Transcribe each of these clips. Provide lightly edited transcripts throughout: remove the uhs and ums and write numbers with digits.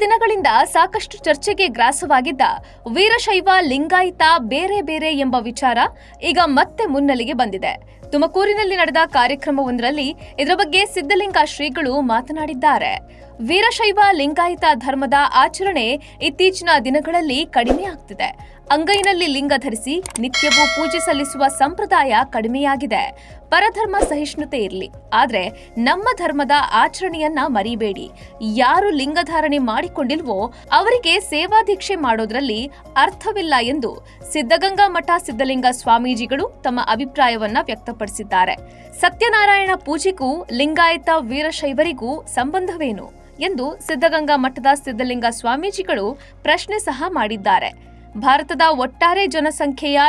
ದಿನಗಳಿಂದ ಸಾಕಷ್ಟು ಚರ್ಚೆಗೆ ಗ್ರಾಸವಾಗಿದ್ದ ವೀರಶೈವ ಲಿಂಗಾಯತ ಬೇರೆ ಬೇರೆ ಎಂಬ ವಿಚಾರ ಈಗ ಮತ್ತೆ ಮುನ್ನೆಲೆಗೆ ಬಂದಿದೆ. ತುಮಕೂರಿನಲ್ಲಿ ನಡೆದ ಕಾರ್ಯಕ್ರಮವೊಂದರಲ್ಲಿ ಇದರ ಬಗ್ಗೆ ಸಿದ್ಧಲಿಂಗ ಶ್ರೀಗಳು ಮಾತನಾಡಿದ್ದಾರೆ. ವೀರಶೈವ ಲಿಂಗಾಯತ ಧರ್ಮದ ಆಚರಣೆ ಇತ್ತೀಚಿನ ದಿನಗಳಲ್ಲಿ ಕಡಿಮೆ ಆಗ್ತಿದೆ. ಅಂಗೈನಲ್ಲಿ ಲಿಂಗ ಧರಿಸಿ ನಿತ್ಯವೂ ಪೂಜೆ ಸಲ್ಲಿಸುವ ಸಂಪ್ರದಾಯ ಕಡಿಮೆಯಾಗಿದೆ. ಪರಧರ್ಮ ಸಹಿಷ್ಣುತೆ ಇರಲಿ, ಆದ್ರೆ ನಮ್ಮ ಧರ್ಮದ ಆಚರಣೆಯನ್ನ ಮರಿಬೇಡಿ. ಯಾರು ಲಿಂಗಧಾರಣೆ ಮಾಡಿಕೊಂಡಿಲ್ವೋ ಅವರಿಗೆ ಸೇವಾದೀಕ್ಷೆ ಮಾಡೋದ್ರಲ್ಲಿ ಅರ್ಥವಿಲ್ಲ ಎಂದು ಸಿದ್ಧಗಂಗಾ ಮಠ ಸಿದ್ಧಲಿಂಗ ಸ್ವಾಮೀಜಿಗಳು ತಮ್ಮ ಅಭಿಪ್ರಾಯವನ್ನ ವ್ಯಕ್ತಪಡಿಸಿದ್ದಾರೆ. ಸತ್ಯನಾರಾಯಣ ಪೂಜೆಗೂ ಲಿಂಗಾಯತ ವೀರಶೈವರಿಗೂ ಸಂಬಂಧವೇನು ಎಂದು ಸಿದ್ಧಗಂಗಾ ಮಠದ ಸಿದ್ಧಲಿಂಗ ಸ್ವಾಮೀಜಿಗಳು ಪ್ರಶ್ನೆ ಸಹ ಮಾಡಿದ್ದಾರೆ. ಭಾರತದ ಒಟ್ಟಾರೆ ಜನಸಂಖ್ಯೆಯ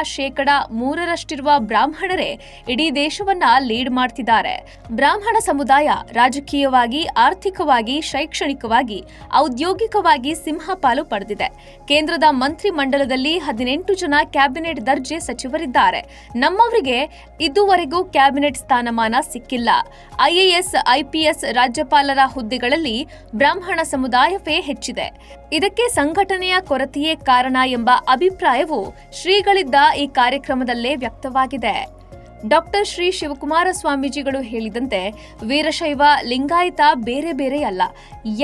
3% ಬ್ರಾಹ್ಮಣರೇ ಇಡೀ ದೇಶವನ್ನ ಲೀಡ್ ಮಾಡ್ತಿದ್ದಾರೆ. ಬ್ರಾಹ್ಮಣ ಸಮುದಾಯ ರಾಜಕೀಯವಾಗಿ, ಆರ್ಥಿಕವಾಗಿ, ಶೈಕ್ಷಣಿಕವಾಗಿ, ಔದ್ಯೋಗಿಕವಾಗಿ ಸಿಂಹಪಾಲು ಪಡೆದಿದೆ. ಕೇಂದ್ರದ ಮಂತ್ರಿ ಮಂಡಲದಲ್ಲಿ 18 ಜನ ಕ್ಯಾಬಿನೆಟ್ ದರ್ಜೆ ಸಚಿವರಿದ್ದಾರೆ. ನಮ್ಮವರಿಗೆ ಇದುವರೆಗೂ ಕ್ಯಾಬಿನೆಟ್ ಸ್ಥಾನಮಾನ ಸಿಕ್ಕಿಲ್ಲ. IAS, IPS ರಾಜ್ಯಪಾಲರ ಹುದ್ದೆಗಳಲ್ಲಿ ಬ್ರಾಹ್ಮಣ ಸಮುದಾಯವೇ ಹೆಚ್ಚಿದೆ. ಇದಕ್ಕೆ ಸಂಘಟನೆಯ ಕೊರತೆಯೇ ಕಾರಣ ಎಂಬ ಅಭಿಪ್ರಾಯವು ಶ್ರೀಗಳಿದ್ದ ಈ ಕಾರ್ಯಕ್ರಮದಲ್ಲೇ ವ್ಯಕ್ತವಾಗಿದೆ. ಡಾಕ್ಟರ್ ಶ್ರೀ ಶಿವಕುಮಾರ ಸ್ವಾಮೀಜಿಗಳು ಹೇಳಿದಂತೆ ವೀರಶೈವ ಲಿಂಗಾಯತ ಬೇರೆ ಬೇರೆ ಅಲ್ಲ,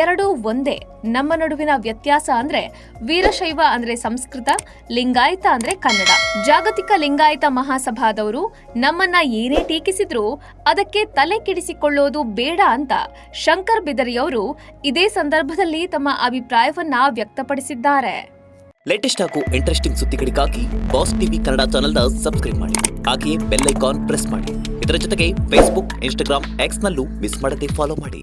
ಎರಡೂ ಒಂದೇ. ನಮ್ಮ ನಡುವಿನ ವ್ಯತ್ಯಾಸ ಅಂದ್ರೆ ವೀರಶೈವ ಅಂದ್ರೆ ಸಂಸ್ಕೃತ, ಲಿಂಗಾಯತ ಅಂದ್ರೆ ಕನ್ನಡ. ಜಾಗತಿಕ ಲಿಂಗಾಯತ ಮಹಾಸಭಾದವರು ನಮ್ಮನ್ನ ಏನೇ ಟೀಕಿಸಿದ್ರೂ ಅದಕ್ಕೆ ತಲೆ ಕೆಡಿಸಿಕೊಳ್ಳೋದು ಬೇಡ ಅಂತ ಶಂಕರ್ ಬಿದರಿಯವರು ಇದೇ ಸಂದರ್ಭದಲ್ಲಿ ತಮ್ಮ ಅಭಿಪ್ರಾಯವನ್ನ ವ್ಯಕ್ತಪಡಿಸಿದ್ದಾರೆ. ಲೇಟೆಸ್ಟ್ ಹಾಗೂ ಇಂಟ್ರೆಸ್ಟಿಂಗ್ ಸುದ್ದಿಗಳಿಗಾಗಿ ಬಾಸ್ ಟಿವಿ ಕನ್ನಡ ಚಾನೆಲ್ನ ಸಬ್ಸ್ಕ್ರೈಬ್ ಮಾಡಿ. ಹಾಗೆಯೇ ಬೆಲ್ ಐಕಾನ್ ಪ್ರೆಸ್ ಮಾಡಿ. ಇದರ ಜೊತೆಗೆ ಫೇಸ್ಬುಕ್, ಇನ್ಸ್ಟಾಗ್ರಾಮ್, ಎಕ್ಸ್ ನಲ್ಲೂ ಮಿಸ್ ಮಾಡದೆ ಫಾಲೋ ಮಾಡಿ.